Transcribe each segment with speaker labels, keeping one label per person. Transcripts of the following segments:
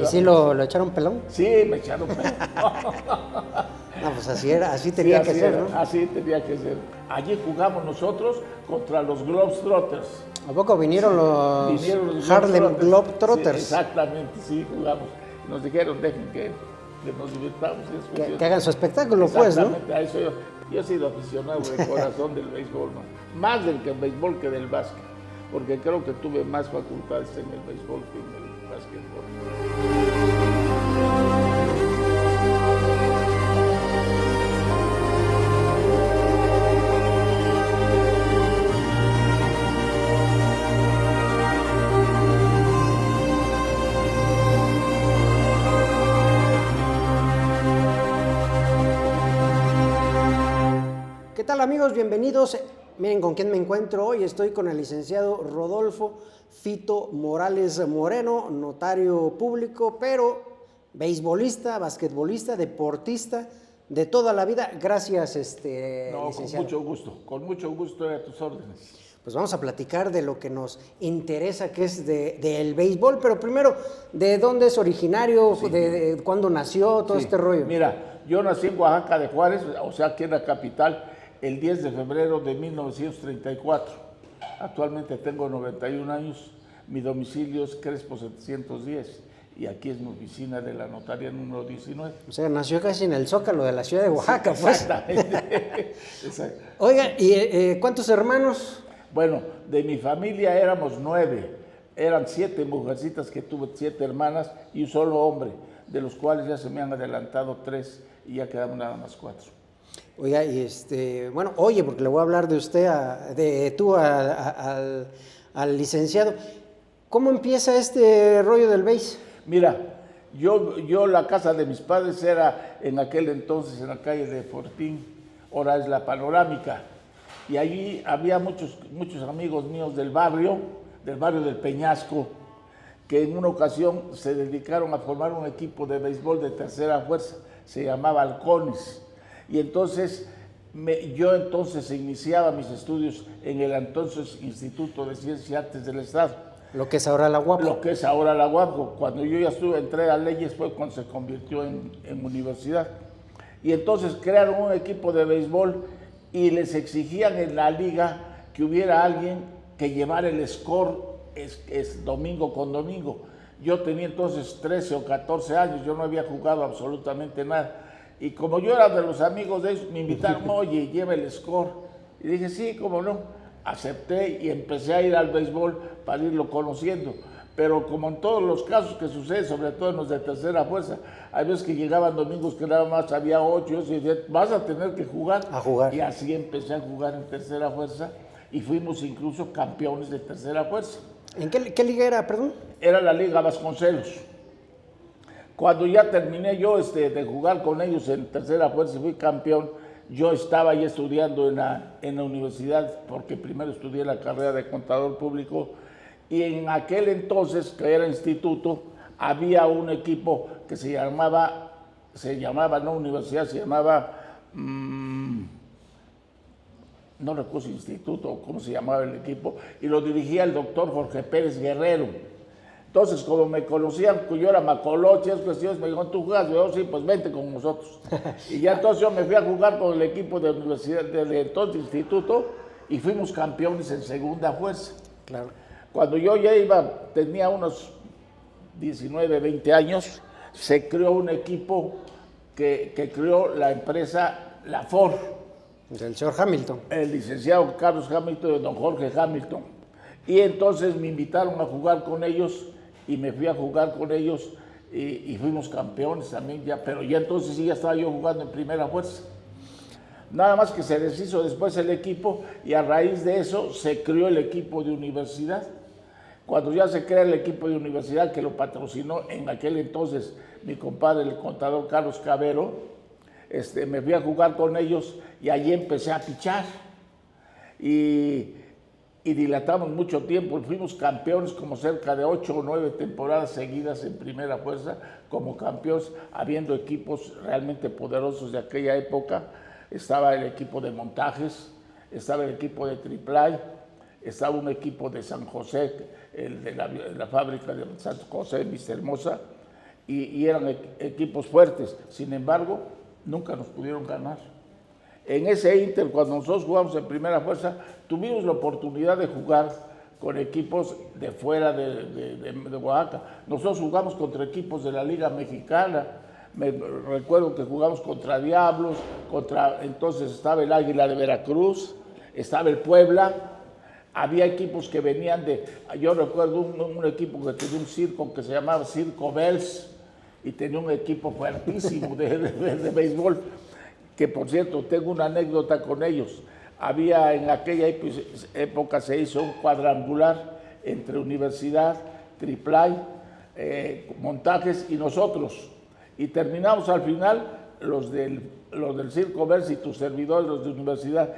Speaker 1: ¿Y sí lo echaron pelón?
Speaker 2: Sí, me echaron pelón.
Speaker 1: No, pues así era, así tenía que ser, ¿no?
Speaker 2: Así tenía que ser. Allí jugamos nosotros contra los Globetrotters.
Speaker 1: ¿A poco vinieron los Harlem Globetrotters?
Speaker 2: Sí, exactamente, sí, jugamos. Nos dijeron, dejen que nos divirtamos.
Speaker 1: Que hagan su espectáculo, pues, ¿no?
Speaker 2: Exactamente, a eso yo he sido aficionado de corazón del béisbol, ¿no? Más del béisbol que del básquet, porque creo que tuve más facultades en el béisbol que en el básquetbol.
Speaker 1: ¿Qué tal, amigos? Bienvenidos. Miren con quién me encuentro hoy. Estoy con el licenciado Rodolfo Fito Morales Moreno, notario público, pero beisbolista, basquetbolista, deportista de toda la vida. Gracias, licenciado.
Speaker 2: Con mucho gusto a tus órdenes.
Speaker 1: Pues vamos a platicar de lo que nos interesa, que es del béisbol, pero primero, ¿de dónde es originario? Sí. ¿De cuándo nació? Todo este rollo.
Speaker 2: Mira, yo nací en Oaxaca de Juárez, o sea, aquí en la capital, el 10 de febrero de 1934. Actualmente tengo 91 años, mi domicilio es Crespo 710 y aquí es mi oficina de la notaría número 19.
Speaker 1: O sea, nació casi en el Zócalo de la ciudad de Oaxaca,
Speaker 2: sí,
Speaker 1: pues.
Speaker 2: Exactamente. Exacto.
Speaker 1: Oiga, ¿y cuántos hermanos?
Speaker 2: Bueno, de mi familia éramos 9, eran 7 mujercitas que tuve, 7 hermanas y un solo hombre, de los cuales ya se me han adelantado 3 y ya quedaron nada más 4.
Speaker 1: Oiga, y bueno, oye, porque le voy a hablar de usted, al licenciado. ¿Cómo empieza este rollo del béis?
Speaker 2: Mira, yo la casa de mis padres era en aquel entonces en la calle de Fortín, ahora es la Panorámica, y allí había muchos amigos míos del barrio del Peñasco, que en una ocasión se dedicaron a formar un equipo de béisbol de tercera fuerza, se llamaba Halcones. Y entonces, yo iniciaba mis estudios en el entonces Instituto de Ciencias y Artes del Estado.
Speaker 1: Lo que es ahora la UAPCO.
Speaker 2: Lo que es ahora la UAPCO. Cuando yo ya entré a leyes fue cuando se convirtió en universidad. Y entonces crearon un equipo de béisbol y les exigían en la liga que hubiera alguien que llevara el score es domingo con domingo. Yo tenía entonces 13 o 14 años, yo no había jugado absolutamente nada. Y como yo era de los amigos de ellos, me invitaron, oye, lleva el score. Y dije, sí, cómo no. Acepté y empecé a ir al béisbol para irlo conociendo. Pero como en todos los casos que sucede, sobre todo en los de tercera fuerza, hay veces que llegaban domingos que nada más había 8, y decía, vas a tener que jugar.
Speaker 1: A jugar.
Speaker 2: Y así empecé a jugar en tercera fuerza y fuimos incluso campeones de tercera fuerza.
Speaker 1: ¿En qué liga era, perdón?
Speaker 2: Era la Liga Vasconcelos. Cuando ya terminé yo de jugar con ellos en tercera fuerza y fui campeón, yo estaba ya estudiando en la universidad, porque primero estudié la carrera de contador público, y en aquel entonces, que era instituto, había un equipo que se llamaba no universidad, se llamaba, no recuerdo instituto, cómo se llamaba el equipo, y lo dirigía el doctor Jorge Pérez Guerrero. Entonces, como me conocían, que yo era macoloche, esas cuestiones, me dijeron, ¿tú juegas? Yo, sí, pues vente con nosotros. Y ya entonces yo me fui a jugar con el equipo de universidad, de entonces instituto, y fuimos campeones en segunda fuerza.
Speaker 1: Claro.
Speaker 2: Cuando yo ya tenía unos 19, 20 años, se creó un equipo que creó la empresa La Ford.
Speaker 1: Del señor Hamilton.
Speaker 2: El licenciado Carlos Hamilton y don Jorge Hamilton. Y entonces me invitaron a jugar con ellos y me fui a jugar con ellos y fuimos campeones también ya, pero ya entonces sí ya estaba yo jugando en primera fuerza. Nada más que se deshizo después el equipo y a raíz de eso se creó el equipo de universidad. Cuando ya se crea el equipo de universidad, que lo patrocinó en aquel entonces mi compadre, el contador Carlos Cabero, me fui a jugar con ellos y allí empecé a pichar. Y dilatamos mucho tiempo, fuimos campeones como cerca de 8 o 9 temporadas seguidas en primera fuerza, como campeones, habiendo equipos realmente poderosos de aquella época. Estaba el equipo de Montajes, estaba el equipo de Triplay, estaba un equipo de San José, el de la fábrica de San José, Vista Hermosa, y eran equipos fuertes. Sin embargo, nunca nos pudieron ganar. En ese Inter, cuando nosotros jugamos en primera fuerza, tuvimos la oportunidad de jugar con equipos de fuera de Oaxaca. Nosotros jugamos contra equipos de la Liga Mexicana. Me recuerdo que jugamos contra Diablos, entonces estaba el Águila de Veracruz, estaba el Puebla. Había equipos que venían yo recuerdo un equipo que tenía un circo que se llamaba Circo Bells y tenía un equipo fuertísimo de béisbol, que por cierto tengo una anécdota con ellos. En aquella época se hizo un cuadrangular entre Universidad, Triplay, Montajes y nosotros. Y terminamos al final, los del Circo Bells y tu servidor, los de Universidad,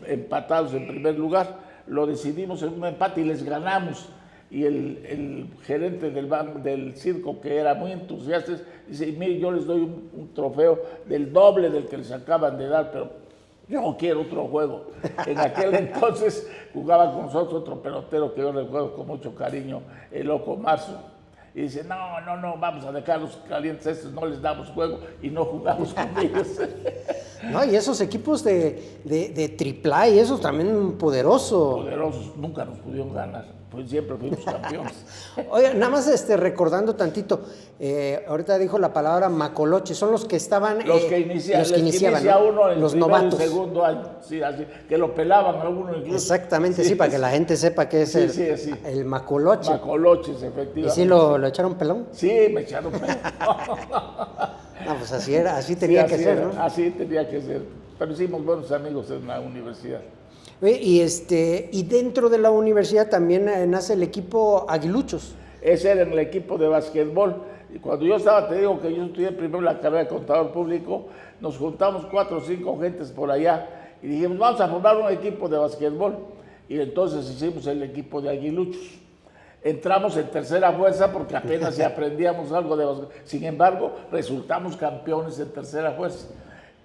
Speaker 2: empatados en primer lugar. Lo decidimos en un empate y les ganamos. Y el gerente del circo, que era muy entusiasta, dice, mire, yo les doy un trofeo del doble del que les acaban de dar, pero yo no quiero otro juego. En aquel entonces jugaba con nosotros otro pelotero que yo recuerdo con mucho cariño, el Loco Marzo. Y dice, no, vamos a dejarlos calientes estos, no les damos juego y no jugamos con ellos.
Speaker 1: No, y esos equipos de AAA, esos también poderosos.
Speaker 2: Poderosos, nunca nos pudieron ganar, pues siempre fuimos campeones.
Speaker 1: Oye, nada más recordando tantito, ahorita dijo la palabra macoloche, son los que estaban...
Speaker 2: Los que iniciaban,
Speaker 1: ¿no?
Speaker 2: Uno en
Speaker 1: los
Speaker 2: el primero
Speaker 1: novatos.
Speaker 2: Y segundo año, sí, así, que lo pelaban a uno incluso.
Speaker 1: Exactamente, sí, para que la gente sepa que es el macoloche.
Speaker 2: Macoloches, efectivamente.
Speaker 1: ¿Y sí lo echaron pelón?
Speaker 2: Sí, me echaron pelón.
Speaker 1: No, pues así tenía que ser, ¿no?
Speaker 2: Así tenía que ser. Pero hicimos buenos amigos en la universidad.
Speaker 1: Y dentro de la universidad también nace el equipo Aguiluchos.
Speaker 2: Ese era el equipo de básquetbol. Y cuando yo estaba, te digo que yo estudié primero la carrera de contador público, nos juntamos 4 o 5 gentes por allá y dijimos, vamos a formar un equipo de básquetbol. Y entonces hicimos el equipo de Aguiluchos. Entramos en tercera fuerza porque apenas si aprendíamos algo de básquetbol. Sin embargo, resultamos campeones en tercera fuerza.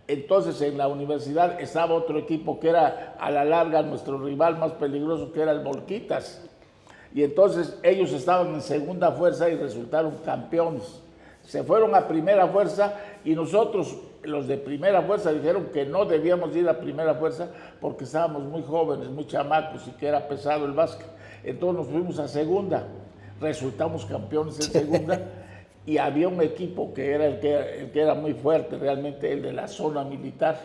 Speaker 2: Entonces en la universidad estaba otro equipo que era a la larga nuestro rival más peligroso, que era el Volquitas. Y entonces ellos estaban en segunda fuerza y resultaron campeones. Se fueron a primera fuerza y nosotros, los de primera fuerza, dijeron que no debíamos ir a primera fuerza porque estábamos muy jóvenes, muy chamacos y que era pesado el básquet. Entonces nos fuimos a segunda, resultamos campeones en segunda y había un equipo que era el que era muy fuerte, realmente el de la zona militar.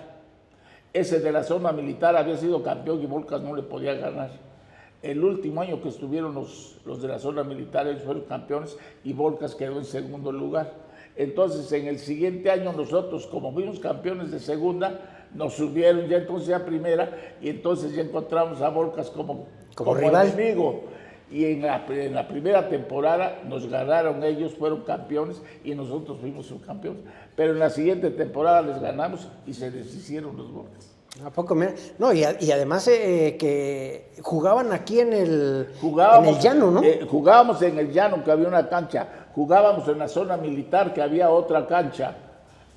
Speaker 2: Ese de la zona militar había sido campeón y Volcas no le podía ganar. El último año que estuvieron los de la zona militar, ellos fueron campeones y Volcas quedó en segundo lugar. Entonces en el siguiente año nosotros, como fuimos campeones de segunda, nos subieron ya entonces a primera y entonces ya encontramos a Volcas como
Speaker 1: rival.
Speaker 2: Enemigo. Y en la primera temporada nos ganaron ellos, fueron campeones y nosotros fuimos subcampeones. Pero en la siguiente temporada les ganamos y se deshicieron los Volcas.
Speaker 1: ¿A poco? No, y además que jugaban aquí en el llano, ¿no?
Speaker 2: Jugábamos en el llano, que había una cancha. Jugábamos en la zona militar, que había otra cancha.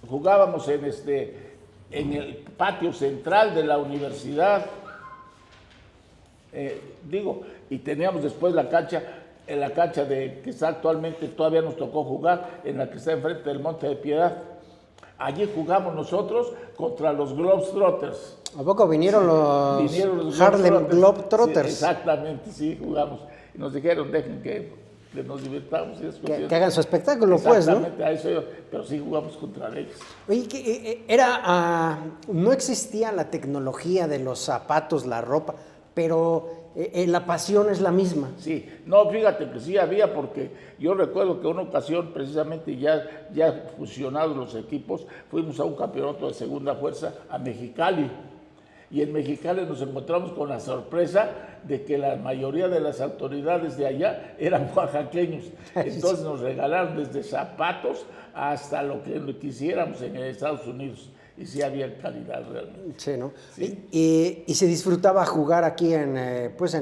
Speaker 2: Jugábamos en el patio central de la universidad. Y teníamos después la cancha que está actualmente, todavía nos tocó jugar, en la que está enfrente del Monte de Piedad. Allí jugamos nosotros contra los Globetrotters.
Speaker 1: ¿A poco vinieron los Harlem Globetrotters?
Speaker 2: Sí, exactamente, sí, jugamos. Y nos dijeron, dejen que nos divirtamos.
Speaker 1: Que hagan su espectáculo, pues, ¿no?
Speaker 2: Exactamente, a eso pero sí jugamos contra ellos.
Speaker 1: Oye, no existía la tecnología de los zapatos, la ropa, pero la pasión es la misma.
Speaker 2: Sí, no, fíjate que sí había, porque yo recuerdo que una ocasión, precisamente ya fusionados los equipos, fuimos a un campeonato de segunda fuerza a Mexicali. Y en Mexicali nos encontramos con la sorpresa de que la mayoría de las autoridades de allá eran oaxaqueños. Entonces nos regalaron desde zapatos hasta lo que quisiéramos en Estados Unidos. Y sí había calidad realmente.
Speaker 1: Sí, ¿no?
Speaker 2: Sí.
Speaker 1: Y se disfrutaba jugar aquí en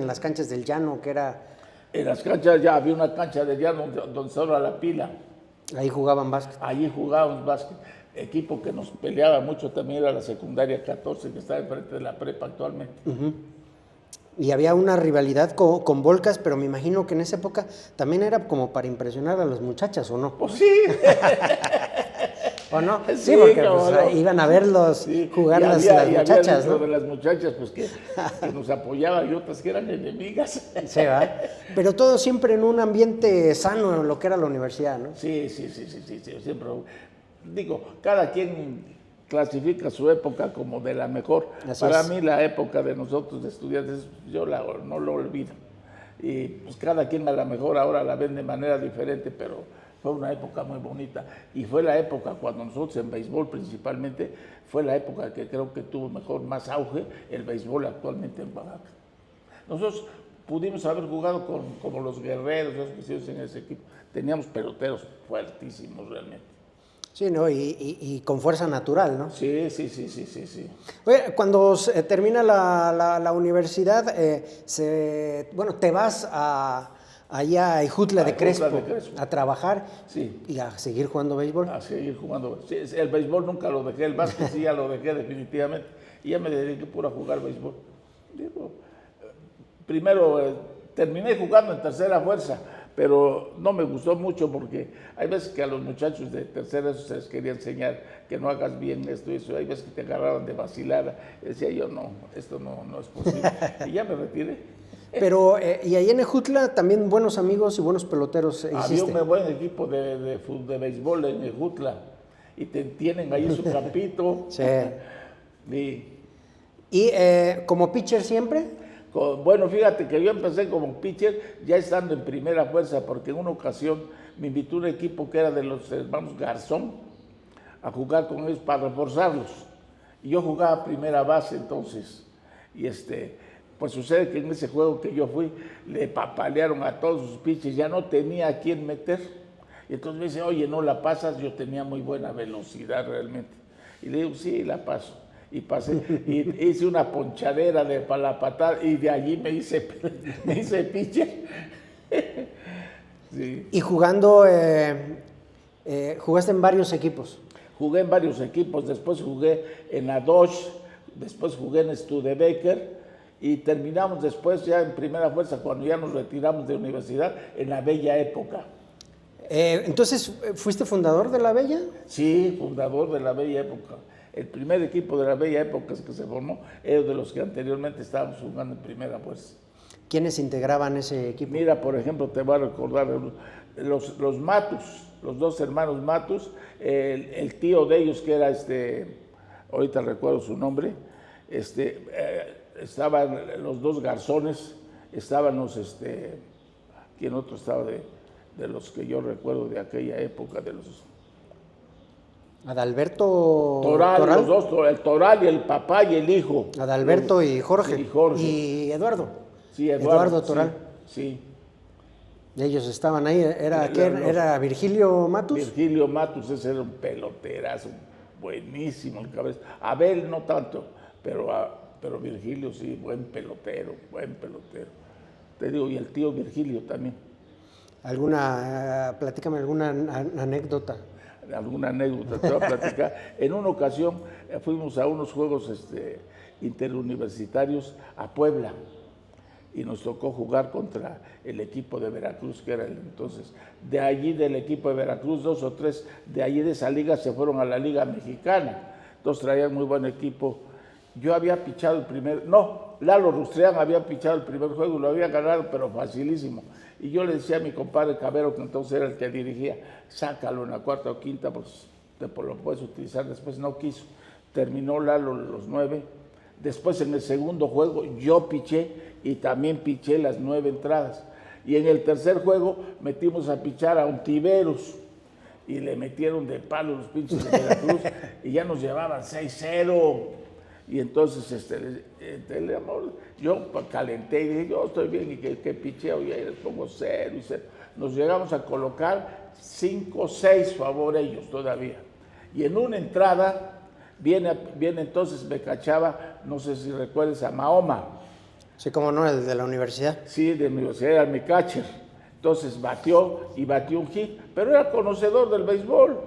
Speaker 1: las canchas del llano, que era...
Speaker 2: En las canchas ya había una cancha de llano donde estaba la pila.
Speaker 1: Ahí jugaban básquet.
Speaker 2: Allí jugábamos básquet. Equipo que nos peleaba mucho también era la secundaria 14, que está enfrente de la prepa actualmente.
Speaker 1: Y había una rivalidad con Volcas, pero me imagino que en esa época también era como para impresionar a las muchachas, ¿o no?
Speaker 2: Pues sí.
Speaker 1: ¿O no?
Speaker 2: Sí,
Speaker 1: Sí, porque
Speaker 2: cómo
Speaker 1: pues,
Speaker 2: no.
Speaker 1: iban a verlos
Speaker 2: Sí,
Speaker 1: jugar
Speaker 2: y
Speaker 1: las
Speaker 2: había
Speaker 1: muchachas,
Speaker 2: dentro
Speaker 1: ¿no?
Speaker 2: de las muchachas, pues que nos apoyaban y otras que eran enemigas.
Speaker 1: Sí, ¿verdad? Pero todo siempre en un ambiente sano, en lo que era la universidad, ¿no?
Speaker 2: Sí, siempre. Digo, cada quien clasifica su época como de la mejor.
Speaker 1: Así
Speaker 2: Para
Speaker 1: es.
Speaker 2: mí la época de nosotros de estudiantes, yo no lo olvido. Y pues cada quien a la mejor ahora la ven de manera diferente, pero fue una época muy bonita. Y fue la época cuando nosotros en béisbol principalmente, fue la época que creo que tuvo más auge el béisbol actualmente en Oaxaca. Nosotros pudimos haber jugado como los guerreros, los que hicimos en ese equipo. Teníamos peloteros fuertísimos realmente.
Speaker 1: Sí, ¿no? Y con fuerza natural, ¿no?
Speaker 2: Sí.
Speaker 1: Oye, cuando termina la universidad, bueno, te vas allá a Ixutla de Crespo a trabajar y a seguir jugando béisbol.
Speaker 2: A seguir jugando. Sí, el béisbol nunca lo dejé, el básquet sí ya lo dejé definitivamente. Y ya me dediqué puro a jugar béisbol. Digo, primero terminé jugando en tercera fuerza, pero no me gustó mucho porque hay veces que a los muchachos de tercera eso se les quería enseñar que no hagas bien esto y eso. Hay veces que te agarraban de vacilada. Decía yo, no, esto no es posible. Y ya me retiré.
Speaker 1: Pero, y ahí en Ejutla también buenos amigos y buenos peloteros hiciste.
Speaker 2: Había un buen equipo de béisbol en Ejutla y tienen ahí su campito.
Speaker 1: Sí.
Speaker 2: Y
Speaker 1: como pitcher siempre?
Speaker 2: Bueno, fíjate que yo empecé como pitcher ya estando en primera fuerza, porque en una ocasión me invitó un equipo que era de los hermanos Garzón a jugar con ellos para reforzarlos. Y yo jugaba primera base entonces. Y pues sucede que en ese juego que yo fui, le papalearon a todos sus pitchers, ya no tenía a quién meter. Y entonces me dice, oye, ¿no la pasas? Yo tenía muy buena velocidad realmente. Y le digo, sí, la paso. Y pasé, y hice una ponchadera para la patada, y de allí me hice pitcher. Sí.
Speaker 1: Y jugando, jugaste en varios equipos.
Speaker 2: Jugué en varios equipos, después jugué en Adosh, después jugué en Studebaker, y terminamos después ya en primera fuerza, cuando ya nos retiramos de universidad, en la Bella Época.
Speaker 1: Entonces, ¿fuiste fundador de la Bella?
Speaker 2: Sí, fundador de la Bella Época. El primer equipo de la Bella Época que se formó era de los que anteriormente estábamos jugando en primera fuerza.
Speaker 1: ¿Quiénes integraban ese equipo?
Speaker 2: Mira, por ejemplo, te voy a recordar los Matus, los dos hermanos Matus, el tío de ellos que era ahorita recuerdo su nombre, estaban los dos Garzones, estaban ¿quién otro estaba de los que yo recuerdo de aquella época, de los...
Speaker 1: Adalberto
Speaker 2: Toral, los dos, el Toral y el papá y el hijo.
Speaker 1: Adalberto y Jorge.
Speaker 2: Y Jorge.
Speaker 1: Y Eduardo.
Speaker 2: Sí, Eduardo
Speaker 1: Toral.
Speaker 2: Sí.
Speaker 1: Ellos estaban ahí. ¿Era Virgilio Matus?
Speaker 2: Virgilio Matus, ese era un peloterazo, buenísimo el cabeza. Abel no tanto, pero Virgilio sí, buen pelotero. Te digo, y el tío Virgilio también.
Speaker 1: Platícame alguna anécdota.
Speaker 2: Alguna anécdota te voy a platicar. En una ocasión fuimos a unos juegos interuniversitarios a Puebla y nos tocó jugar contra el equipo de Veracruz, que era el entonces. De allí del equipo de Veracruz, 2 o 3 de allí de esa liga se fueron a la Liga Mexicana. Entonces traían muy buen equipo. Yo había pichado Lalo Rustrián había pichado el primer juego y lo había ganado, pero facilísimo. Y yo le decía a mi compadre Cabero, que entonces era el que dirigía, sácalo en la cuarta o quinta, pues lo puedes utilizar. Después no quiso. Terminó Lalo los 9. Después en el segundo juego yo piché y también piché las 9 entradas. Y en el tercer juego metimos a pichar a Ontiveros y le metieron de palo los pinches de Veracruz y ya nos llevaban 6-0. Y entonces yo calenté y dije, yo estoy bien y que picheo y ahí les pongo 0 y 0. Nos llegamos a colocar 5-6 favor ellos todavía. Y en una entrada viene entonces, me cachaba, no sé si recuerdes, a Mahoma.
Speaker 1: Sí, cómo no, el de la universidad.
Speaker 2: Sí, de la universidad, era mi catcher. Entonces batió un hit, pero era conocedor del béisbol.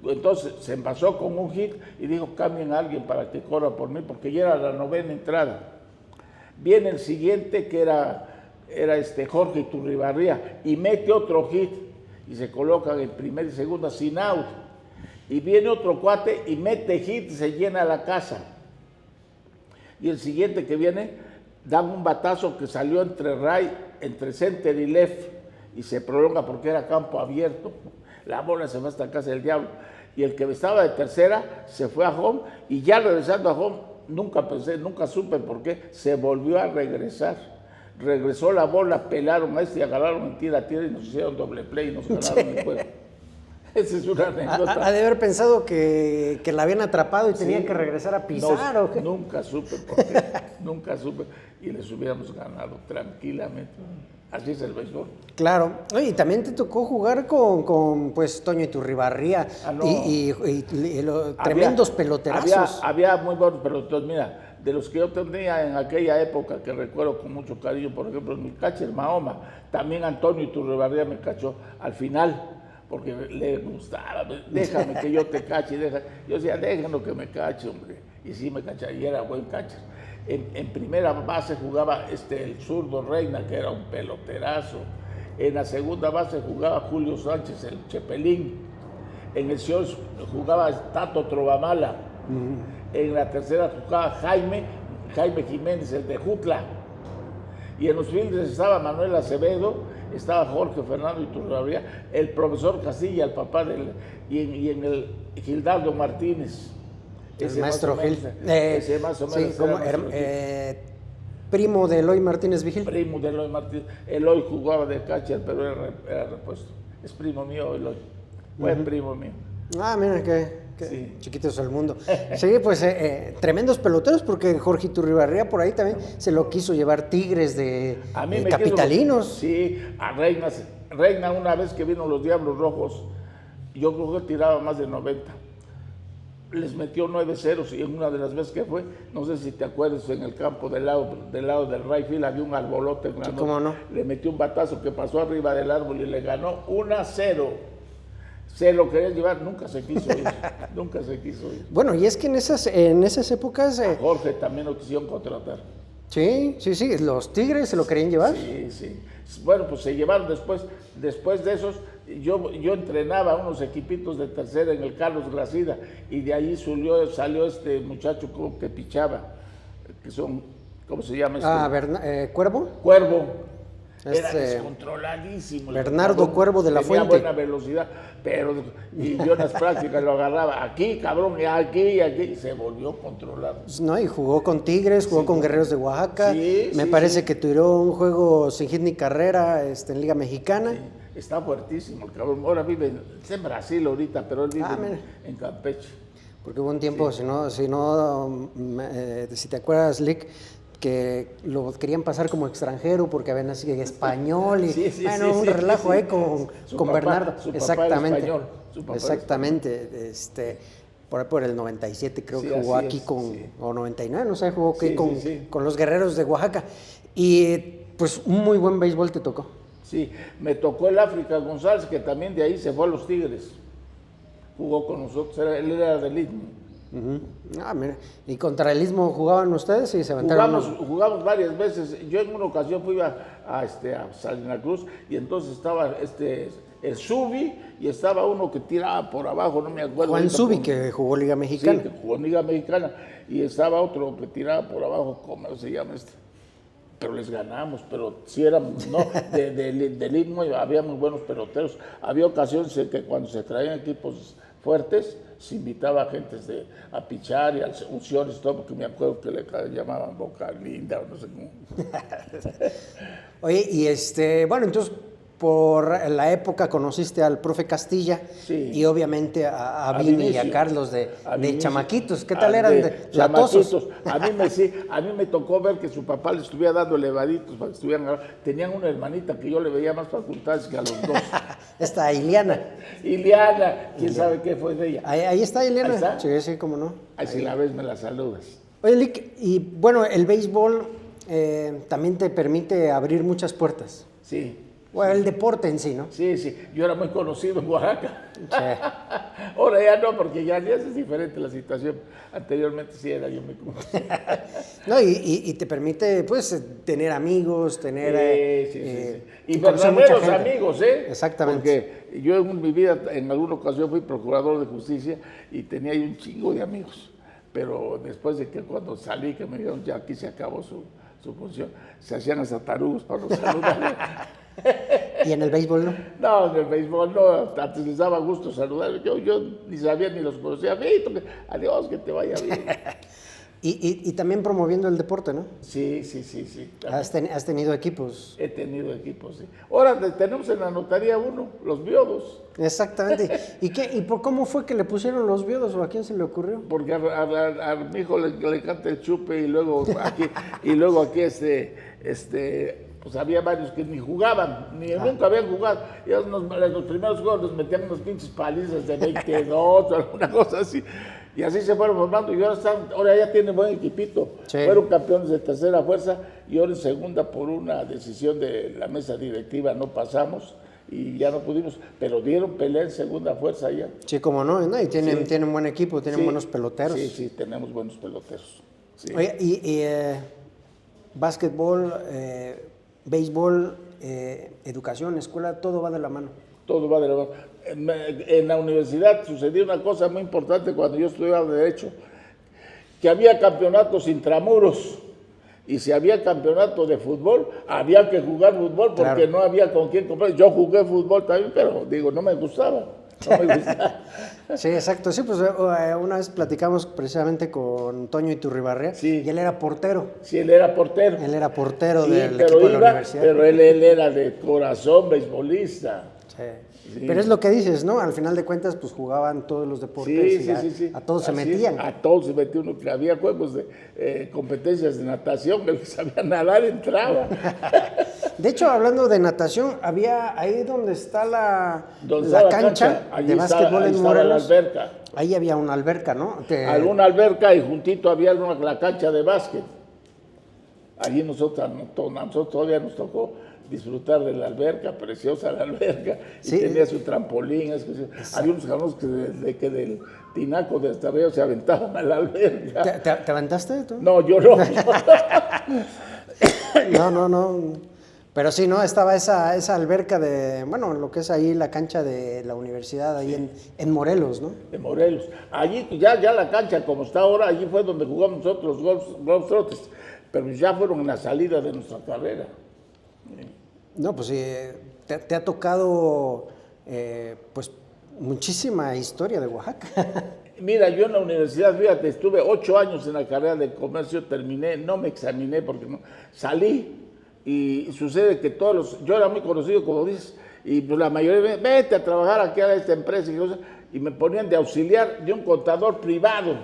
Speaker 2: Entonces se envasó con un hit y dijo, cambien a alguien para que corra por mí, porque ya era la 9ª entrada. Viene el siguiente que era Jorge Iturribarría y mete otro hit y se colocan en primera y segunda sin out. Y viene otro cuate y mete hit y se llena la casa. Y el siguiente que viene da un batazo que salió entre center y left y se prolonga porque era campo abierto. La bola se va hasta la casa del diablo. Y el que estaba de tercera se fue a home y ya regresando a home, nunca supe por qué, se volvió a regresar. Regresó la bola, pelaron a y agarraron en tira a tira y nos hicieron doble play y nos ganaron el juego. Esa es una anécdota.
Speaker 1: Ha de haber pensado que la habían atrapado y tenía que regresar a pisar, ¿o qué?
Speaker 2: Nunca supe por qué, nunca supe. Y les hubiéramos ganado tranquilamente. Así es el béisbol.
Speaker 1: Claro. Oye, y también te tocó jugar con pues, Toño Iturribarría
Speaker 2: No.
Speaker 1: y tremendos peloterazos.
Speaker 2: Había muy buenos peloteros. Mira, de los que yo tenía en aquella época, que recuerdo con mucho cariño, por ejemplo, mi catcher Mahoma, también Antonio Iturribarría me cachó al final, porque le gustaba, déjame que yo te cache, yo decía, déjenlo que me cache, hombre, y sí me cachaba, y era buen catcher. En primera base jugaba el zurdo Reina, que era un peloterazo. En la segunda base jugaba Julio Sánchez, el Chepelín. En el Sion jugaba Tato Trovamala. En la tercera jugaba Jaime Jiménez, el de Jutla. Y en los fielders estaba Manuel Acevedo, estaba Jorge Fernando Iturribarría, el profesor Castilla, el papá y en el Gildardo Martínez.
Speaker 1: El maestro Gil.
Speaker 2: Ese más o menos.
Speaker 1: Sí, primo de Eloy Martínez Vigil.
Speaker 2: Primo de Eloy Martínez. Eloy jugaba de catcher, pero era repuesto. Es primo mío, Eloy. Buen primo mío.
Speaker 1: Ah, mira, qué
Speaker 2: Sí.
Speaker 1: chiquito es el mundo. Sí, pues tremendos peloteros, porque Jorge Iturribarría por ahí también se lo quiso llevar Tigres de capitalinos.
Speaker 2: Sí, a Reina una vez que vino los Diablos Rojos, yo creo que tiraba más de 90. Les metió 9-0 y en una de las veces que fue, no sé si te acuerdas, en el campo del lado del right field había un arbolote grande.
Speaker 1: Sí, ¿cómo no?
Speaker 2: Le metió un batazo que pasó arriba del árbol y le ganó 1-0. Se lo querían llevar, nunca se quiso ir. Nunca se quiso ir.
Speaker 1: Bueno, y es que en esas épocas...
Speaker 2: A Jorge también lo quisieron contratar.
Speaker 1: Sí, los Tigres se lo querían llevar.
Speaker 2: Sí. Bueno, pues se llevaron después de esos, yo entrenaba a unos equipitos de tercera en el Carlos Gracida y de ahí salió este muchacho que pichaba, que son, ¿cómo se llama?
Speaker 1: ¿Cuervo?
Speaker 2: Cuervo. Era descontroladísimo.
Speaker 1: Bernardo Cuervo de la Fuente.
Speaker 2: Tenía buena velocidad, y yo en las prácticas lo agarraba aquí, cabrón, y aquí, y se volvió controlado.
Speaker 1: No, y jugó con Tigres, jugó con Guerreros de Oaxaca. Me parece que tiró un juego sin hit ni carrera en Liga Mexicana.
Speaker 2: Sí, está fuertísimo el cabrón. Ahora está en Brasil ahorita, pero él vive en Campeche.
Speaker 1: Porque hubo un tiempo, si te acuerdas, Lick, que lo querían pasar como extranjero porque habían nacido español y un relajo ahí con Bernardo.
Speaker 2: Exactamente.
Speaker 1: Exactamente. Por el 97 creo que jugó aquí o 99, no sé, jugó aquí con los Guerreros de Oaxaca. Y pues un muy buen béisbol te tocó.
Speaker 2: Sí, me tocó el África González, que también de ahí se fue a los Tigres. Jugó con nosotros, él era del Istmo.
Speaker 1: Ah, mira. ¿Y contra el Istmo jugaban ustedes y se aventaron?
Speaker 2: Jugamos varias veces. Yo en una ocasión fui a Salina Cruz y entonces estaba el Subi y estaba uno que tiraba por abajo, no me acuerdo.
Speaker 1: Juan Subi, que jugó Liga Mexicana.
Speaker 2: Sí, que jugó Liga Mexicana. Y estaba otro que tiraba por abajo, ¿cómo se llama Pero les ganamos, pero sí éramos, ¿no? Del Istmo había muy buenos peloteros. Había ocasiones en que cuando se traían equipos fuertes, se invitaba a gente a pichar y a unciones y todo, porque me acuerdo que le llamaban Boca Linda o no sé cómo.
Speaker 1: Oye, y bueno, entonces por la época conociste al profe Castilla y obviamente a Vini y a Carlos de chamaquitos. ¿Qué tal eran de latosos?
Speaker 2: A mí me tocó ver que su papá le estuviera dando elevaditos para que estuvieran. Tenían una hermanita que yo le veía más facultades que a los dos.
Speaker 1: Esta Iliana.
Speaker 2: ¿Quién sabe qué fue de ella?
Speaker 1: Ahí está Iliana.
Speaker 2: ¿Ahí está?
Speaker 1: Sí, cómo no.
Speaker 2: Ahí si la ves me la saludas.
Speaker 1: Oye, Lick, y bueno, el béisbol también te permite abrir muchas puertas.
Speaker 2: Sí.
Speaker 1: Bueno, el deporte en sí, ¿no?
Speaker 2: Sí, yo era muy conocido en Oaxaca. Ahora ya no, porque ya es diferente la situación. Anteriormente sí era yo muy conocido.
Speaker 1: No, y te permite, pues, tener amigos, tener...
Speaker 2: Y
Speaker 1: conocer mucha
Speaker 2: verdaderos
Speaker 1: gente.
Speaker 2: amigos, ¿eh?
Speaker 1: Exactamente.
Speaker 2: Porque yo en mi vida, en alguna ocasión fui procurador de justicia y tenía ahí un chingo de amigos. Pero después de que cuando salí, que me dijeron, ya aquí se acabó su función, se hacían hasta tarugos para los saludar.
Speaker 1: ¿Y en el béisbol no?
Speaker 2: No, en el béisbol no, antes les daba gusto saludar. Yo ni sabía ni los conocía. Vito, adiós, que te vaya bien.
Speaker 1: Y también promoviendo el deporte, ¿no?
Speaker 2: Sí.
Speaker 1: Has tenido equipos.
Speaker 2: He tenido equipos, sí. Ahora tenemos en la notaría uno, los Biodos.
Speaker 1: Exactamente. ¿Y por cómo fue que le pusieron los Biodos o a quién se le ocurrió?
Speaker 2: Porque a mi hijo le encanta el chupe y luego aquí pues había varios que ni jugaban, nunca habían jugado. Y los primeros juegos nos metían unos pinches palizas de 22 o alguna cosa así. Y así se fueron formando. Y ahora ya tienen buen equipito.
Speaker 1: Sí.
Speaker 2: Fueron campeones de tercera fuerza y ahora en segunda por una decisión de la mesa directiva no pasamos y ya no pudimos. Pero dieron pelea en segunda fuerza ya.
Speaker 1: Sí, como no, ¿no? Y tienen buen equipo, tienen buenos peloteros.
Speaker 2: Sí, tenemos buenos peloteros. Sí.
Speaker 1: Oye, y básquetbol, béisbol, educación, escuela, todo va de la mano.
Speaker 2: Todo va de la mano. En la universidad sucedió una cosa muy importante cuando yo estudiaba Derecho, que había campeonatos intramuros y si había campeonato de fútbol, había que jugar fútbol porque
Speaker 1: Claro.
Speaker 2: no había con quién comprar. Yo jugué fútbol también, pero digo, no me gustaba.
Speaker 1: Sí, exacto. Sí, pues una vez platicamos precisamente con Toño Iturribarrea
Speaker 2: Sí.
Speaker 1: y él era portero.
Speaker 2: Sí, él era portero.
Speaker 1: Él era portero
Speaker 2: Sí,
Speaker 1: del
Speaker 2: pero
Speaker 1: equipo de la
Speaker 2: iba,
Speaker 1: universidad.
Speaker 2: pero él era de corazón beisbolista.
Speaker 1: Sí.
Speaker 2: Sí.
Speaker 1: Pero es lo que dices, ¿no? Al final de cuentas, pues jugaban todos los deportes y
Speaker 2: Sí.
Speaker 1: a todos se
Speaker 2: Así
Speaker 1: metían.
Speaker 2: es, a todos se metía uno, que había juegos de competencias de natación, el que sabía nadar entraba.
Speaker 1: De hecho, hablando de natación, había ahí donde está la cancha
Speaker 2: allí
Speaker 1: de básquetbol
Speaker 2: ahí
Speaker 1: en
Speaker 2: estaba la
Speaker 1: Morelos.
Speaker 2: alberca.
Speaker 1: Ahí había una alberca, ¿no?
Speaker 2: Alguna alberca y juntito había la cancha de básquet. Allí nosotros todavía nos tocó disfrutar de la alberca, preciosa la alberca,
Speaker 1: Sí.
Speaker 2: y tenía su trampolín. Había unos jalones que del tinaco de hasta arriba se aventaban a la alberca.
Speaker 1: ¿Te aventaste tú?
Speaker 2: No, yo no.
Speaker 1: No. Pero sí, ¿no? Estaba esa alberca de, bueno, lo que es ahí la cancha de la universidad, ahí en Morelos, ¿no?
Speaker 2: De Morelos. Allí, ya la cancha como está ahora, allí fue donde jugamos nosotros los Globetrotters, pero ya fueron en la salida de nuestra carrera.
Speaker 1: No, pues sí, te ha tocado, pues, muchísima historia de Oaxaca.
Speaker 2: Mira, yo en la universidad, fíjate, estuve 8 años en la carrera de comercio, terminé, no me examiné porque no, salí y sucede que yo era muy conocido, como dices, y pues la mayoría, vete a trabajar aquí a esta empresa y me ponían de auxiliar de un contador privado.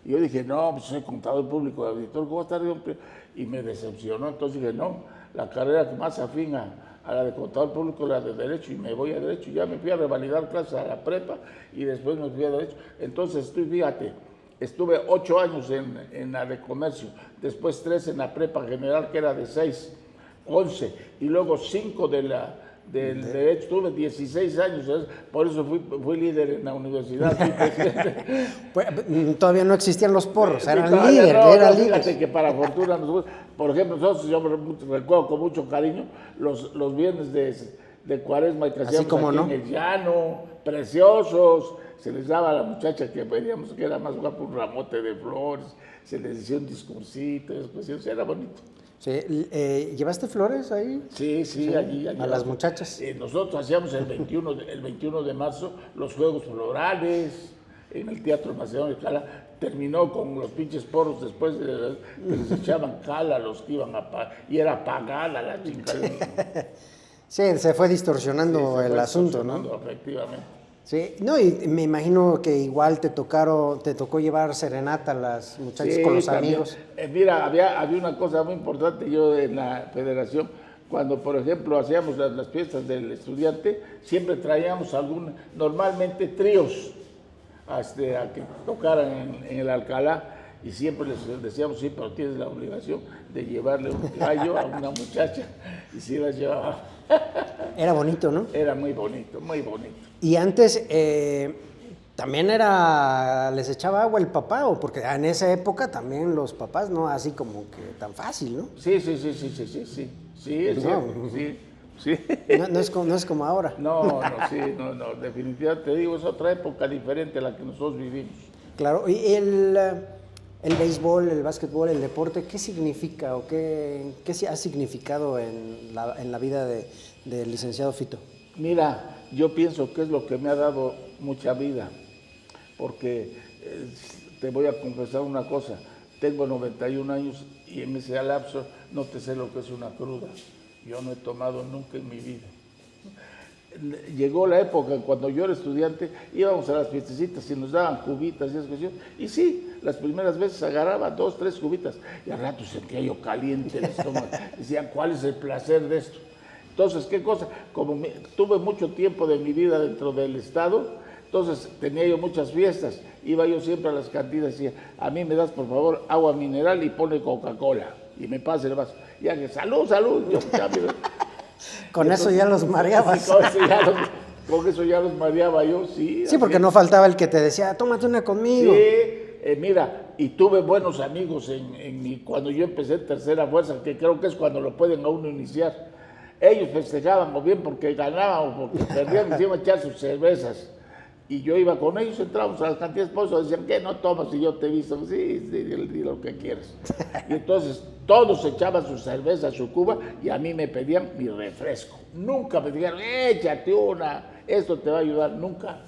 Speaker 2: Y yo dije, no, pues soy contador público, auditor, ¿cómo estar de un privado? Y me decepcionó, entonces dije, no, la carrera más afín a la de contador público, la de Derecho, y me voy a Derecho. Ya me fui a revalidar clases a la prepa y después me fui a Derecho. Entonces, fíjate, estuve 8 años en la de Comercio, después 3 en la prepa general, que era de 6, 11, y luego 5 del Derecho. Tuve 16 años, ¿sabes? Por eso fui líder en la universidad. Fui presidente.
Speaker 1: Pues, todavía no existían los porros,
Speaker 2: Sí,
Speaker 1: eran
Speaker 2: todavía
Speaker 1: líder,
Speaker 2: no,
Speaker 1: era
Speaker 2: no,
Speaker 1: líder.
Speaker 2: fíjate que para fortuna nosotros, por ejemplo, nosotros, yo recuerdo con mucho cariño los viernes de Cuaresma que
Speaker 1: Así
Speaker 2: hacíamos
Speaker 1: como
Speaker 2: aquí
Speaker 1: no.
Speaker 2: en el llano, preciosos, se les daba a la muchacha que veíamos que era más guapa un ramote de flores, se les decía un discursito, era bonito.
Speaker 1: Sí, ¿llevaste flores ahí?
Speaker 2: Sí, allí.
Speaker 1: A las muchachas.
Speaker 2: Nosotros hacíamos el 21 de marzo los Juegos Florales en el Teatro Macedonio de Cala. Terminó con los pinches porros después que les echaban cala a los que iban y era pagada la chingada.
Speaker 1: Sí, se fue distorsionando
Speaker 2: Sí, se
Speaker 1: el
Speaker 2: fue
Speaker 1: asunto, ¿no?
Speaker 2: distorsionando, efectivamente.
Speaker 1: Sí, no, y me imagino que igual te tocó llevar serenata a las muchachas
Speaker 2: Sí,
Speaker 1: con los
Speaker 2: también.
Speaker 1: amigos.
Speaker 2: Mira, había una cosa muy importante yo en la federación, cuando por ejemplo hacíamos las fiestas del estudiante, siempre traíamos normalmente tríos a que tocaran en el Alcalá y siempre les decíamos, sí, pero tienes la obligación de llevarle un gallo a una muchacha y sí las llevaba.
Speaker 1: Era bonito, ¿no?
Speaker 2: Era muy bonito, muy bonito.
Speaker 1: Y antes, también les echaba agua el papá, o porque en esa época también los papás no así como que tan fácil, ¿no?
Speaker 2: Sí, es
Speaker 1: No.
Speaker 2: cierto, sí.
Speaker 1: No es como ahora.
Speaker 2: No, definitivamente te digo, es otra época diferente a la que nosotros vivimos.
Speaker 1: Claro, y el béisbol, el básquetbol, el deporte, ¿qué significa o qué ha significado en la vida del licenciado Fito?
Speaker 2: Mira, yo pienso que es lo que me ha dado mucha vida, porque te voy a confesar una cosa, tengo 91 años y en ese lapso no te sé lo que es una cruda, yo no he tomado nunca en mi vida. Llegó la época cuando yo era estudiante, íbamos a las fiestecitas y nos daban cubitas y esas cuestiones, y sí, las primeras veces agarraba 2, 3 cubitas, y al rato sentía yo caliente el estómago, decían, ¿cuál es el placer de esto? Entonces, ¿qué cosa? Como tuve mucho tiempo de mi vida dentro del Estado, entonces tenía yo muchas fiestas, iba yo siempre a las cantinas y decía, a mí me das por favor agua mineral y pone Coca-Cola, y me pasa el vaso, ya que salud, yo ya,
Speaker 1: Con entonces, eso ya los mareabas.
Speaker 2: Sí, con eso ya los mareaba yo, sí.
Speaker 1: Sí, porque no faltaba el que te decía, tómate una conmigo.
Speaker 2: Sí, mira, y tuve buenos amigos cuando yo empecé en Tercera Fuerza, que creo que es cuando lo pueden a uno iniciar. Ellos festejaban o bien porque ganaban o porque perdían, se iban a echar sus cervezas. Y yo iba con ellos, entrábamos a las cantinas, por eso decían, ¿qué no tomas? Y yo te he visto, sí, di lo que quieras. Y entonces todos echaban su cerveza, su cuba, y a mí me pedían mi refresco. Nunca me dijeron, échate una, esto te va a ayudar, nunca.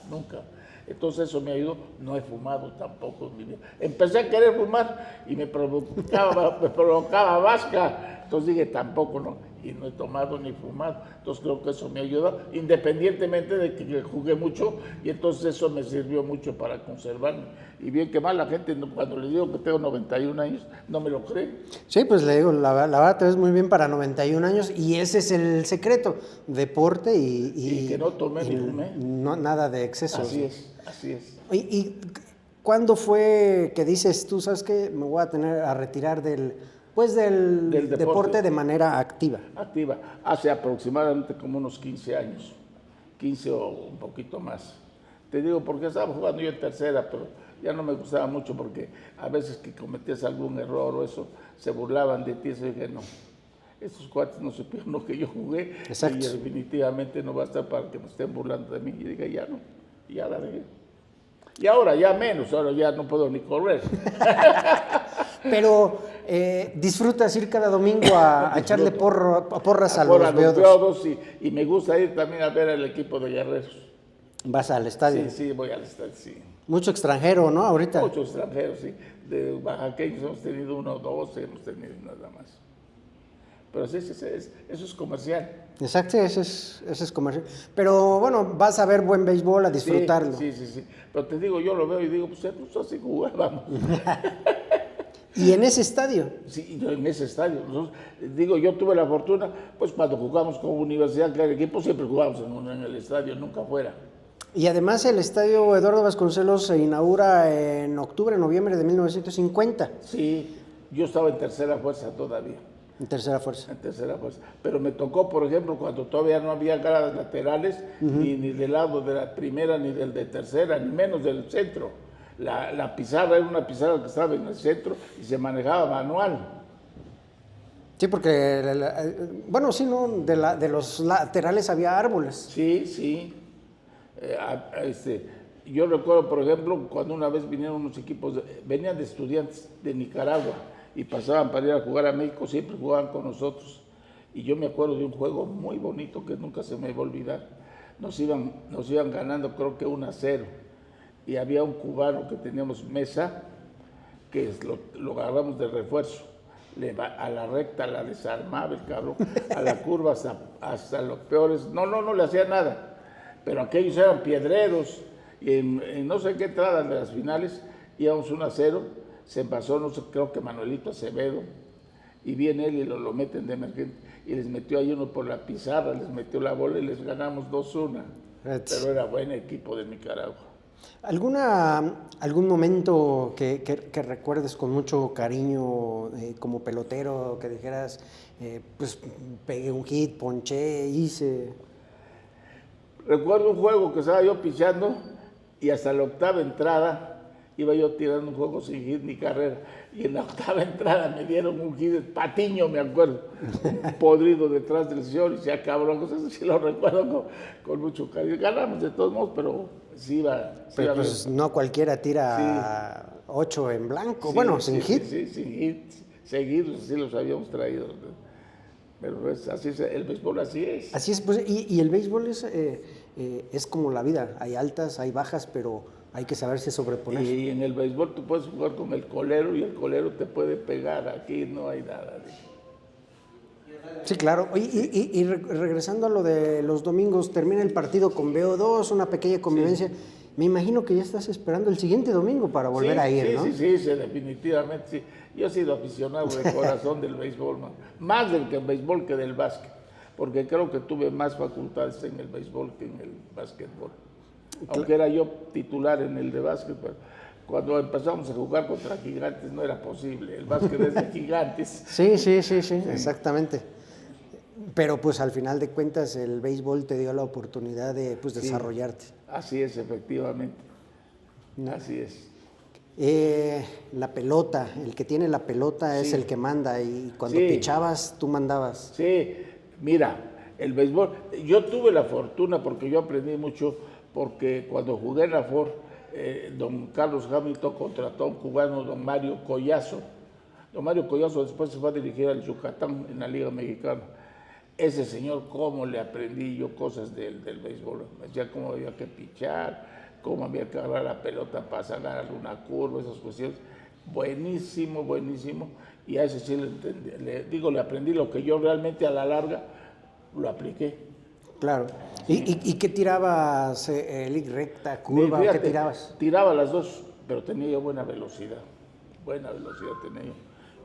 Speaker 2: Entonces eso me ayudó, no he fumado tampoco en mi vida. Empecé a querer fumar y me provocaba vasca, entonces dije, tampoco no. Y no he tomado ni fumado, entonces creo que eso me ayuda, independientemente de que jugué mucho, y entonces eso me sirvió mucho para conservarme. Y bien que mal, la gente cuando les digo que tengo 91 años, no me lo creen.
Speaker 1: Sí, pues le digo, la verdad te ves muy bien para 91 años, y ese es el secreto, deporte
Speaker 2: y que no tomé ni fumé.
Speaker 1: No, nada de exceso.
Speaker 2: Así es.
Speaker 1: ¿Y cuándo fue que dices, tú sabes qué, me voy a retirar del deporte de manera activa?
Speaker 2: Activa, hace aproximadamente como unos 15 años, 15 o un poquito más. Te digo porque estaba jugando yo en tercera, pero ya no me gustaba mucho porque a veces que cometías algún error o eso, se burlaban de ti, y dije, no, estos cuates no supieron lo que yo jugué.
Speaker 1: Exacto.
Speaker 2: Y definitivamente no va a estar para que me estén burlando de mí. Y dije, ya no, ya la dejé. Y ahora ya menos, ahora ya no puedo ni correr.
Speaker 1: Pero disfrutas ir cada domingo a echarle porras a los
Speaker 2: Beodos y me gusta ir también a ver al equipo de Guerreros.
Speaker 1: ¿Vas al estadio?
Speaker 2: Sí, voy al estadio, sí.
Speaker 1: Mucho extranjero, ¿no? Ahorita.
Speaker 2: Muchos extranjeros, sí. De oaxaqueños hemos tenido 1 o 2, hemos tenido nada más. Pero sí, eso es comercial.
Speaker 1: Exacto, ese es comercial. Pero bueno, vas a ver buen béisbol, a disfrutarlo.
Speaker 2: Sí. Pero te digo, yo lo veo y digo, pues así jugábamos.
Speaker 1: ¿Y en ese estadio?
Speaker 2: Sí, en ese estadio. Digo, yo tuve la fortuna, pues cuando jugamos con Universidad, que era el equipo, siempre jugamos en el estadio, nunca fuera.
Speaker 1: Y además el estadio Eduardo Vasconcelos se inaugura en octubre, noviembre de 1950.
Speaker 2: Sí, yo estaba en Tercera Fuerza todavía.
Speaker 1: En Tercera Fuerza.
Speaker 2: En Tercera Fuerza. Pero me tocó, por ejemplo, cuando todavía no había gradas laterales, ni del lado de la primera, ni del de tercera, ni menos del centro. La pizarra era una pizarra que estaba en el centro y se manejaba manual.
Speaker 1: Sí, porque, bueno, sí, ¿no? De los laterales había árboles.
Speaker 2: Sí. Yo recuerdo, por ejemplo, cuando una vez vinieron unos equipos, venían de estudiantes de Nicaragua y pasaban para ir a jugar a México, siempre jugaban con nosotros. Y yo me acuerdo de un juego muy bonito que nunca se me va a olvidar. Nos iban ganando, creo que 1-0. Y había un cubano que teníamos Mesa, que lo agarramos de refuerzo. A la recta la desarmaba el cabrón, a la curva hasta los peores. No le hacía nada. Pero aquellos eran piedreros. Y en no sé qué entradas de las finales íbamos 1-0. Se pasó, no sé, creo que Manuelito Acevedo. Y viene él y lo meten de emergente. Y les metió ahí uno por la pizarra, les metió la bola y les ganamos 2-1. Pero era buen equipo de Nicaragua.
Speaker 1: ¿Algún momento que recuerdes con mucho cariño como pelotero, que dijeras, pues pegué un hit, ponché, hice?
Speaker 2: Recuerdo un juego que estaba yo pichando y hasta la octava entrada iba yo tirando un juego sin hit ni carrera, y en la octava entrada me dieron un hit de Patiño, me acuerdo, podrido detrás del señor, y se acabó, eso sí lo recuerdo con mucho cariño. Ganamos de todos modos, pero sí iba.
Speaker 1: Pero pues no cualquiera tira 8 en blanco,
Speaker 2: Sí,
Speaker 1: bueno,
Speaker 2: sí,
Speaker 1: sin hit.
Speaker 2: Sí, sin hit, seguidos, sí los habíamos traído. Pero así es, el béisbol así es.
Speaker 1: Así es, pues, y el béisbol es como la vida, hay altas, hay bajas, pero hay que saberse sobreponer.
Speaker 2: Y en el béisbol tú puedes jugar con el colero y el colero te puede pegar, aquí no hay nada.
Speaker 1: Sí, claro. Oye, y regresando a lo de los domingos, termina el partido con BO2, una pequeña convivencia. Sí. Me imagino que ya estás esperando el siguiente domingo para volver a ir, ¿no?
Speaker 2: Sí, definitivamente sí. Yo he sido aficionado de corazón del béisbol, más del béisbol que del básquet, porque creo que tuve más facultades en el béisbol que en el básquetbol. Aunque era yo titular en el de básquet, pero cuando empezamos a jugar contra Gigantes no era posible. El básquet es de Gigantes.
Speaker 1: Sí, exactamente. Pero pues al final de cuentas el béisbol te dio la oportunidad de pues, desarrollarte.
Speaker 2: Así es, efectivamente. ¿No? Así es.
Speaker 1: La pelota, el que tiene la pelota es el que manda, y cuando pichabas tú mandabas.
Speaker 2: Sí, mira, el béisbol, yo tuve la fortuna porque yo aprendí mucho, porque cuando jugué en la Ford, don Carlos Hamilton contrató a un cubano, don Mario Collazo. Don Mario Collazo después se fue a dirigir al Yucatán en la Liga Mexicana. Ese señor, cómo le aprendí yo cosas del béisbol. Me decía cómo había que pichar, cómo había que agarrar la pelota para sacar una curva, esas cuestiones. Buenísimo. Y a ese sí le entendí. Le aprendí lo que yo realmente a la larga lo apliqué.
Speaker 1: Claro. ¿Y qué tirabas? ¿Recta, curva? Fíjate, ¿qué tirabas?
Speaker 2: Tiraba las dos, pero tenía yo buena velocidad. Buena velocidad tenía yo.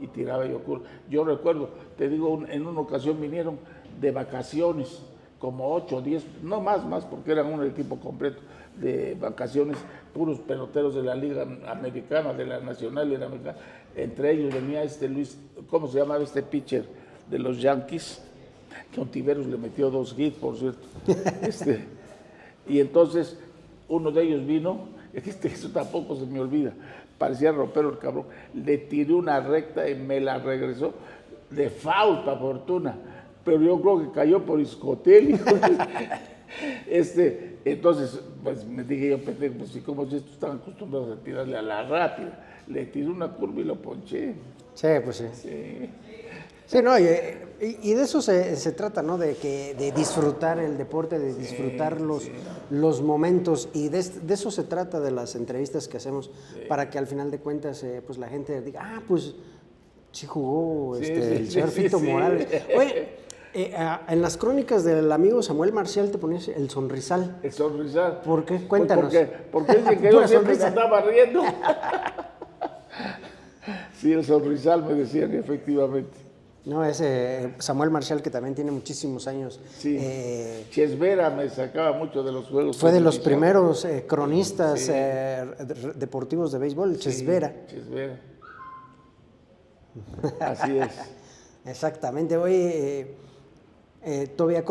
Speaker 2: Y tiraba yo curva. Yo recuerdo, te digo, en una ocasión vinieron de vacaciones, como 8 o 10, no más, porque eran un equipo completo de vacaciones, puros peloteros de la Liga Americana, de la Nacional y de la Americana. Entre ellos venía Luis, ¿cómo se llamaba este pitcher de los Yankees? Que Ontiveros le metió 2 hits, por cierto. Y entonces uno de ellos vino, eso tampoco se me olvida, parecía ropero el cabrón, le tiré una recta y me la regresó de foul, para fortuna, pero yo creo que cayó por Iscotel. Entonces, pues me dije yo, pues si como si estos están acostumbrados a tirarle a la rápida, le tiré una curva y lo ponché.
Speaker 1: Sí, pues sí. Sí, no, y de eso se trata, ¿no? De disfrutar el deporte, de disfrutar los momentos, y de eso se trata de las entrevistas que hacemos, para que al final de cuentas pues la gente diga, pues sí jugó el señor Fito Morales. Oye, en las crónicas del amigo Samuel Marcial te ponías el sonrisal.
Speaker 2: El sonrisal.
Speaker 1: ¿Por qué? Cuéntanos.
Speaker 2: Porque dicen que yo siempre me andaba riendo. Sí, el sonrisal me decían, efectivamente.
Speaker 1: No, ese Samuel Marcial, que también tiene muchísimos años.
Speaker 2: Sí. Chesvera me sacaba mucho de los juegos.
Speaker 1: Fue de los primeros cronistas deportivos de béisbol, Chesvera.
Speaker 2: Chesvera. Así es.
Speaker 1: Exactamente. Oye, ¿todavía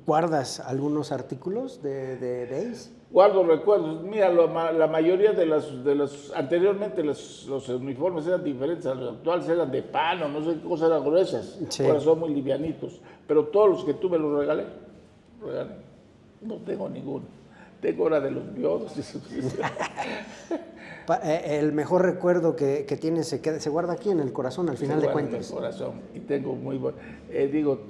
Speaker 1: guardas algunos artículos de béis?
Speaker 2: Guardo recuerdos. Mira, la mayoría de los anteriormente los uniformes eran diferentes, los actuales eran de pano, no sé qué cosas eran gruesas, ahora son muy livianitos, pero todos los que tuve los regalé. No tengo ninguno. Tengo ahora de los biodos.
Speaker 1: El mejor recuerdo que tienes se guarda aquí en el corazón, al final de cuentas.
Speaker 2: En el corazón, y tengo muy buen,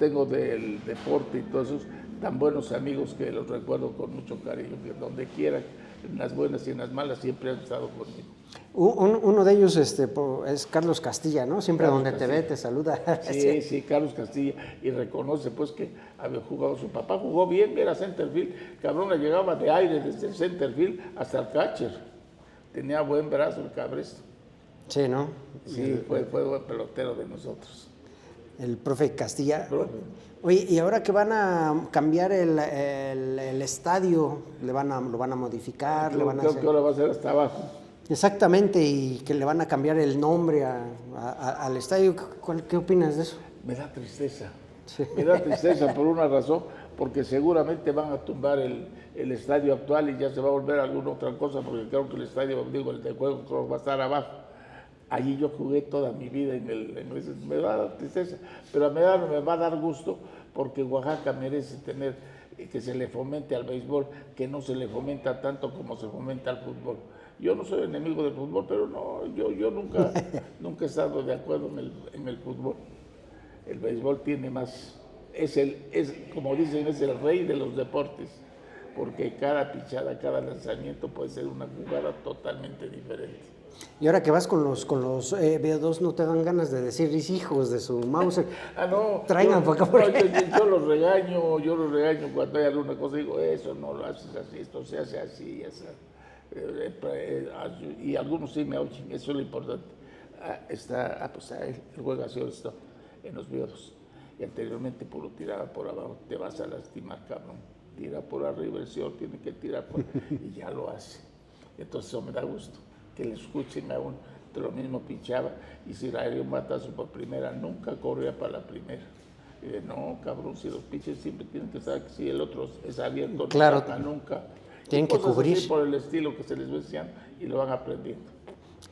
Speaker 2: tengo del deporte y todos esos tan buenos amigos que los recuerdo con mucho cariño, que donde quiera, en las buenas y en las malas, siempre han estado conmigo.
Speaker 1: Uno de ellos es Carlos Castilla, ¿no? Siempre Carlos donde Castilla te ve, te saluda.
Speaker 2: Sí, Carlos Castilla, y reconoce pues que había jugado, su papá jugó bien, era centerfield, cabrón, le llegaba de aire desde el centerfield hasta el catcher, tenía buen brazo el cabresto.
Speaker 1: Sí, ¿no?
Speaker 2: Sí, fue buen pelotero de nosotros.
Speaker 1: El profe Castilla. Oye, y ahora que van a cambiar el estadio, lo van a modificar,
Speaker 2: creo que ahora va a ser hasta abajo.
Speaker 1: Exactamente, y que le van a cambiar el nombre al estadio. ¿Qué opinas de eso?
Speaker 2: Me da tristeza. Sí. Me da tristeza por una razón, porque seguramente van a tumbar el estadio actual y ya se va a volver a alguna otra cosa, porque creo que el estadio, digo, el de juego creo que va a estar abajo. Allí yo jugué toda mi vida me va a dar tristeza, pero me va a dar gusto porque Oaxaca merece tener, que se le fomente al béisbol, que no se le fomenta tanto como se fomenta al fútbol. Yo no soy enemigo del fútbol, pero no, yo nunca he estado de acuerdo en el fútbol. El béisbol tiene más, como dicen, es el rey de los deportes, porque cada pichada, cada lanzamiento puede ser una jugada totalmente diferente.
Speaker 1: Y ahora que vas con los B2, ¿no te dan ganas de decir hijos de su Mauser?
Speaker 2: No,
Speaker 1: traigan para acá.
Speaker 2: Yo los regaño cuando hay alguna cosa, digo, eso no lo haces así, esto se hace así, así. Y algunos sí me oyen, eso es lo importante. Pues él juega así esto en los B2. Y anteriormente puro tiraba por abajo, te vas a lastimar, cabrón. Tira por arriba, el señor tiene que tirar por y ya lo hace. Entonces eso me da gusto, que le escuchen a uno. De lo mismo pinchaba, y si le un batazo por primera, nunca corría para la primera. Y de, no, cabrón, si los pitchers siempre tienen que saber que si el otro es abierto,
Speaker 1: claro,
Speaker 2: no saca nunca.
Speaker 1: Tienen que cubrir.
Speaker 2: Así por el estilo que se les va enseñando y lo van aprendiendo.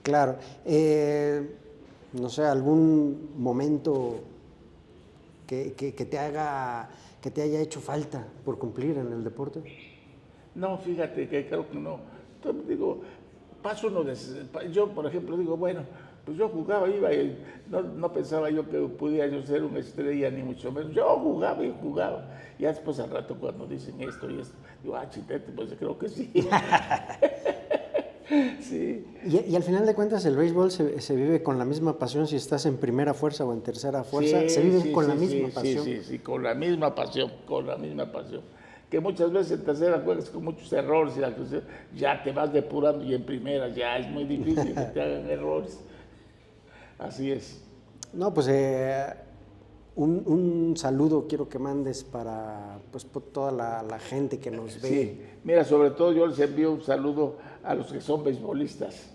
Speaker 1: Claro. No sé, algún momento que te haya hecho falta por cumplir en el deporte.
Speaker 2: No, fíjate que creo que no. Entonces, digo, yo por ejemplo digo, bueno, pues yo jugaba, iba y no pensaba yo que pudiera yo ser una estrella ni mucho menos. Yo jugaba y jugaba. Y después al rato cuando dicen esto y esto, digo, chitete, pues creo que sí. Sí.
Speaker 1: Y al final de cuentas el béisbol se vive con la misma pasión si estás en primera fuerza o en tercera fuerza, se vive con la misma pasión.
Speaker 2: Sí, con la misma pasión, Que muchas veces en tercera juegas con muchos errores y ya te vas depurando y en primera ya es muy difícil que te hagan errores. Así es.
Speaker 1: No, pues un saludo quiero que mandes para pues, por toda la gente que nos ve.
Speaker 2: Sí, mira, sobre todo yo les envío un saludo a los que son beisbolistas,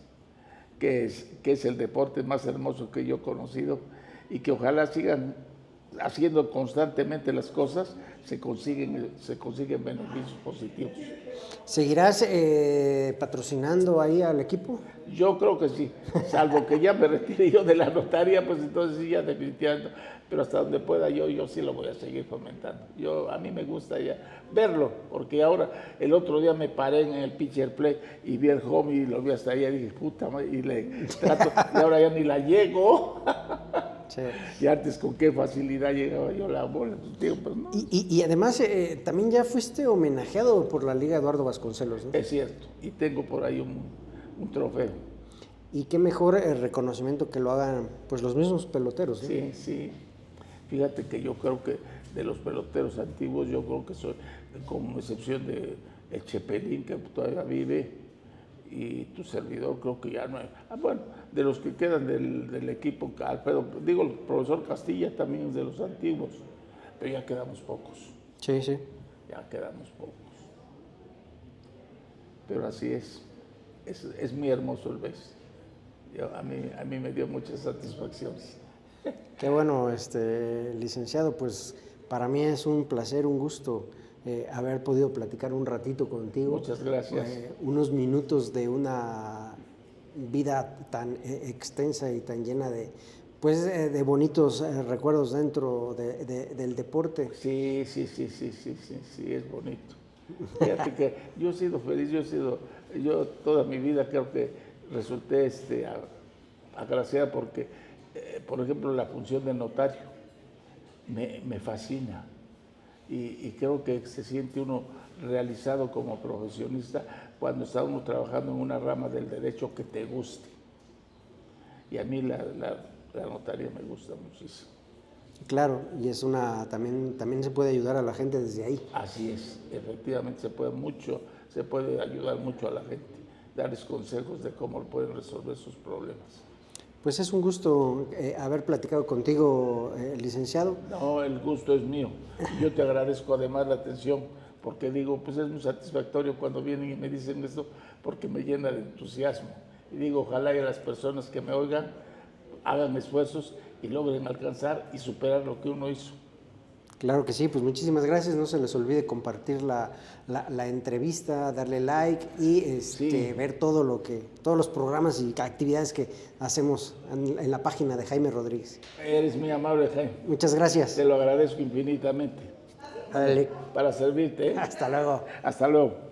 Speaker 2: que es el deporte más hermoso que yo he conocido y que ojalá sigan haciendo constantemente las cosas, se consiguen beneficios positivos.
Speaker 1: ¿Seguirás patrocinando ahí al equipo?
Speaker 2: Yo creo que sí, salvo que ya me retire yo de la notaria, pues entonces sí, ya definitivamente, pero hasta donde pueda yo sí lo voy a seguir fomentando. A mí me gusta ya verlo, porque ahora el otro día me paré en el pitcher play y vi el home y lo vi hasta ahí y dije, puta madre, y le trato, y ahora ya ni la llego. Sí. Y antes con qué facilidad llegaba yo la bola. Digo, pues, no.
Speaker 1: Y además también ya fuiste homenajeado por la Liga Eduardo Vasconcelos, ¿no?
Speaker 2: Es cierto, y tengo por ahí un trofeo.
Speaker 1: Y qué mejor reconocimiento que lo hagan pues los mismos peloteros, ¿no?
Speaker 2: Sí. Fíjate que yo creo que de los peloteros antiguos, yo creo que soy, con excepción de el Chepelín, que todavía vive, y tu servidor, creo que ya no hay. Bueno, de los que quedan del equipo, Alfredo, digo, el profesor Castilla también es de los antiguos, pero ya quedamos pocos.
Speaker 1: Sí.
Speaker 2: Ya quedamos pocos. Pero así es muy hermoso el béisbol. A mí me dio muchas satisfacciones.
Speaker 1: Qué bueno, licenciado, pues para mí es un placer, un gusto haber podido platicar un ratito contigo.
Speaker 2: Muchas gracias.
Speaker 1: Unos minutos de una vida tan extensa y tan llena de bonitos recuerdos dentro del deporte.
Speaker 2: Sí, es bonito. Fíjate que yo he sido feliz, yo toda mi vida creo que resulté agraciada porque, por ejemplo, la función de notario me fascina y creo que se siente uno realizado como profesionista cuando está uno trabajando en una rama del derecho que te guste. Y a mí la notaría me gusta muchísimo.
Speaker 1: Claro, y también se puede ayudar a la gente desde ahí.
Speaker 2: Así es, efectivamente se puede ayudar mucho a la gente, darles consejos de cómo pueden resolver sus problemas.
Speaker 1: Pues es un gusto haber platicado contigo, licenciado.
Speaker 2: No, el gusto es mío. Yo te agradezco además la atención, porque digo, pues es muy satisfactorio cuando vienen y me dicen esto, porque me llena de entusiasmo. Y digo, ojalá y las personas que me oigan hagan esfuerzos y logren alcanzar y superar lo que uno hizo.
Speaker 1: Claro que sí, pues muchísimas gracias. No se les olvide compartir la entrevista, darle like y
Speaker 2: Sí.
Speaker 1: ver todos los programas y actividades que hacemos en la página de Jaime Rodríguez.
Speaker 2: Eres muy amable, Jaime.
Speaker 1: Muchas gracias.
Speaker 2: Te lo agradezco infinitamente.
Speaker 1: Dale.
Speaker 2: Para servirte.
Speaker 1: Hasta luego.
Speaker 2: Hasta luego.